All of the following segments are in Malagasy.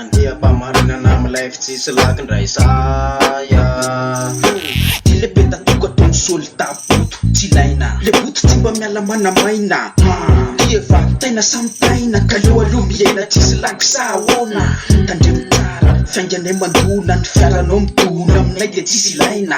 Andeha-pamarina namilay fitsisy lakindray saya ty lebeta toko ataony sôly tapoto tsy ilaina le boto tsy mba miala manamaina ty efa taina samy taina ka aloaloha miaina tsisy laky sahoana tandremo tsara fianganay mandona ny fiaranao midona aminay de tsisy ilaina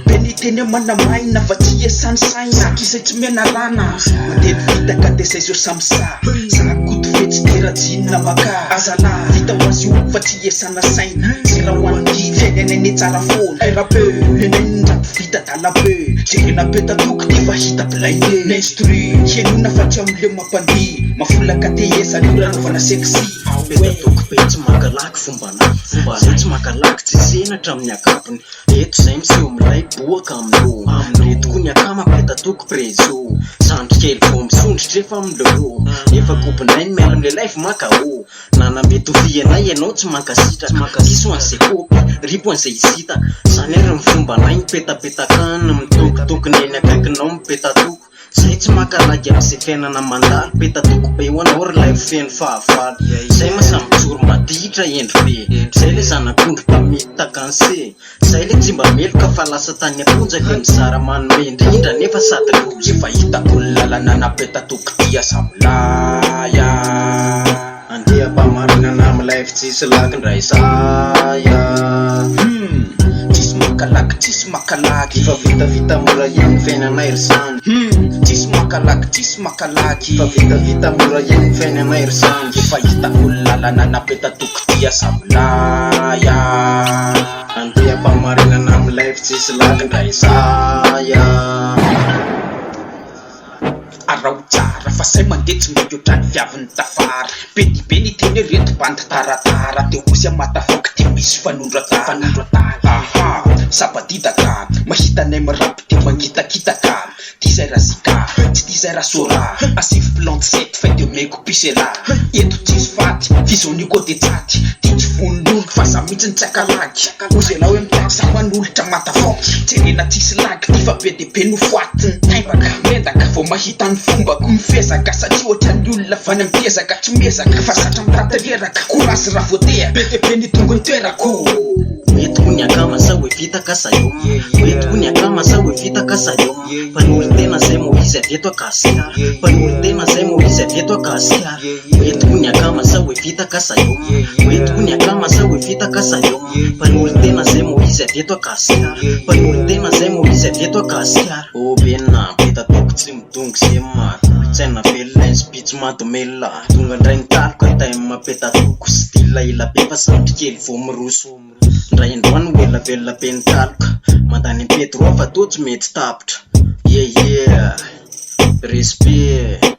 beniteny manamaina fa tsy esany saina kisay tsy menarana mandely vita ka desay zao samsa zakoto fetsy teratsinina maka azala vita hoazy io fa tsy esana saina sy raha hoan'ny fiainanay tsara foana rabe nenay ndrato vita dalabe jerena be tatoky ty fa hita bilaine n'instru hienona fa tsy amle mampandi mafolaka te esa riranovana sexy Petatoky be tsy makalaky fombanay tsy makalaky tsy senatra amin'ny akapony eto zay miseho milay boaka amin'lo eto koa ny akama petatoky prezo sandrikely vo misondritra efa amindreo efa kopinay ny miala amlelay fa makaho nanamety ovianay ianao tsy mankasitra diso an'izay kopy ripo an'izay isita zany ary ny fombanay mipetapetakana mitokotokony eny akaikinao mipetatoko zay tsy makalagy am'izay fiainana mandalo petatoko be ho anao ry lay feno fahavalo zay masamijoro maditra endro be zay le zanak'ondro mpamety takanse zay le tsy mba meloka fa lasa tany aponjaka mizara manome indrindra nefa sady lozy efa hitako ny lalana napetatoko tia samilaya andeha-pamarina namilay fitsisy lakindray saya tsisy makalaky fa vitavita mora ihany fiainanay ry zany tsisy makalaky fa vitavita mora ihany fiainanay ry zany efa hitako ny lalana napetatoko tia samilaya andeha-pamarina namilay fitsisy lakindray saya arao tsara fa say mandeha tsy mety ohatrany viaviny tafara be dibe ny teny reto bandy taratara te osy amatafoky ty misy fanondratana sabadidaka mahitanay mirapy te mangitakitaka ty zay razika tsy ty zay rasora asivy plante set fa de meko pisela eto tsisy faty fizony koa de tsaty ty tsy vononolo fa za mihitsy ny tsakalagy ozela hoe mitany za manolotra matafoky jerena tsisy lagy ty fa be de be no foatiny taivaka mendaka vao mahita ny fombako mifezaka satria ohatrany olona vany ampiezaka tsy miezaka fa zatra mitataleraka korasy raha voatea be de be ny tongony toerako mety ho ny akama sa hoe vita kasayao mety ho ny akama sa hoe vita kasayao mpanolo tena zay mo izy avy eto akasiara mpanolo tena zay mo izy avy eto akasiara mety ho ny akama sa hoe vita kasayao mety ho ny akama sa hoe vita kasayao mpanolo tena zay mo izy avy eto akasiara mpanolo tena zay mo izy avy eto akasiara obenna petatoko tsy midongo zay maty tsaina velona izy pitsy matomela tonga ndray nitaloka taimy mapetatoko sy tilaila be fa sandrikely vo miroso ndray androany ho velona be nitaloka mandany impetro fa to tsy mety tapitra respect